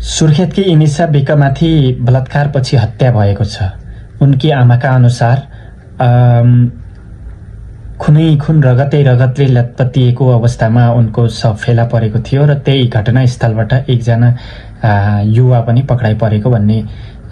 सुर्खेतकी इनिसा बिकमाथि बलात्कारपछि हत्या भएको छ। उनकी आमाका अनुसार खुनै खुन रगतै रगतले लतपतिएको अवस्थामा उनको शव फेला परेको थियो र त्यही घटनास्थलबाट एकजना युवा पनि पक्राइ परेको भन्ने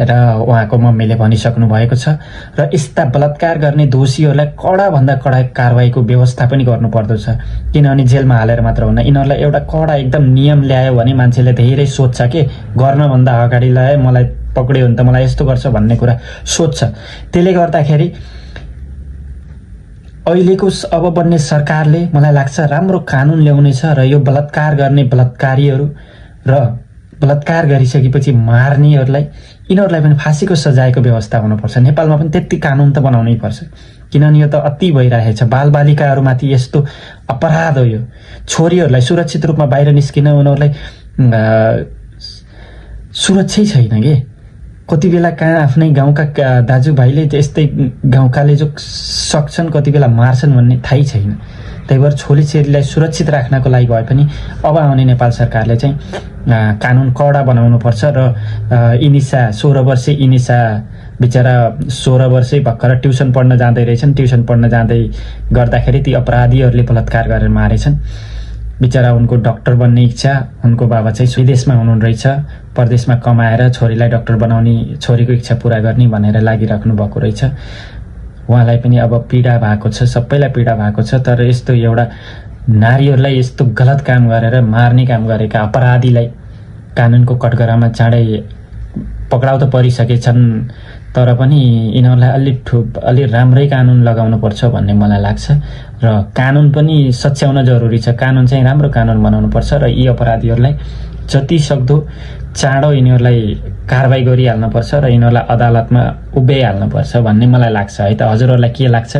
र उहाँको मम्मीले भनिसक्नु भएको छ। र यस्ता बलात्कार गर्ने दोषीहरूलाई कडाभन्दा कडा कारबाहीको व्यवस्था पनि गर्नुपर्दछ, किनभने जेलमा हालेर मात्र हुन्न, यिनीहरूलाई एउटा कडा एकदम नियम ल्यायो भने मान्छेले धेरै सोध्छ के गर्नभन्दा अगाडि ल्याए मलाई पक्रियो भने त मलाई यस्तो गर्छ भन्ने कुरा सोध्छ। त्यसले गर्दाखेरि अहिलेको अब बन्ने सरकारले मलाई लाग्छ राम्रो कानुन ल्याउनेछ र यो बलात्कार गर्ने बलात्कारीहरू र बलात्कार गरिसकेपछि मार्नेहरूलाई यिनीहरूलाई पनि फाँसीको सजायको व्यवस्था हुनुपर्छ। नेपालमा पनि त्यति कानुन त बनाउनै पर्छ, किनभने यो त अति भइरहेछ। बालबालिकाहरूमाथि यस्तो अपराध हो। यो छोरीहरूलाई सुरक्षित रूपमा बाहिर निस्किन उनीहरूलाई सुरक्षै छैन के। कति बेला कहाँ आफ्नै गाउँका दाजुभाइले यस्तै गाउँकाले जो सक्छन् कति बेला मार्छन् भन्ने थाहै छैन। त्यही भएर छोरीचेलीलाई सुरक्षित राख्नको लागि भए पनि अब आउने नेपाल सरकारले चाहिँ कानुन कडा बनाउनुपर्छ र इनिसा 16 वर्षे इनिसा बिचरा 16 वर्षै भर्खर ट्युसन पढ्न जाँदै रहेछन्। ट्युसन पढ्न जाँदै गर्दाखेरि ती अपराधीहरूले बलात्कार गरेर मारेछन्। बिचरा उनको डाक्टर बन्ने इच्छा, उनको बाबा चाहिँ विदेशमा हुनुहुन्न रहेछ, परदेशमा कमाएर छोरीलाई डाक्टर बनाउने, छोरीको इच्छा पुरा गर्ने भनेर लागिराख्नु भएको रहेछ। उहाँलाई पनि अब पीडा भएको छ, सबैलाई पीडा भएको छ। तर यस्तो एउटा नारीहरूलाई यस्तो गलत काम गरेर मार्ने काम गरेका अपराधीलाई कानुनको कठघरामा चाँडै पक्राउ त परिसकेछन्, तर पनि यिनीहरूलाई अलि राम्रै कानुन लगाउनु पर्छ भन्ने मलाई लाग्छ। र कानुन पनि सच्याउन जरुरी छ। कानुन चाहिँ राम्रो कानुन बनाउनु पर्छ र यी अपराधीहरूलाई जति सक्दो चाँडो यिनीहरूलाई कारबाही गरिहाल्नुपर्छ र यिनीहरूलाई अदालतमा उभ्याइहाल्नुपर्छ भन्ने मलाई लाग्छ है त। हजुरहरूलाई के लाग्छ?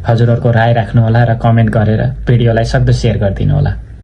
हजुरहरूको राय राख्नुहोला र कमेन्ट गरेर भिडियोलाई सक्दो सेयर गरिदिनु होला।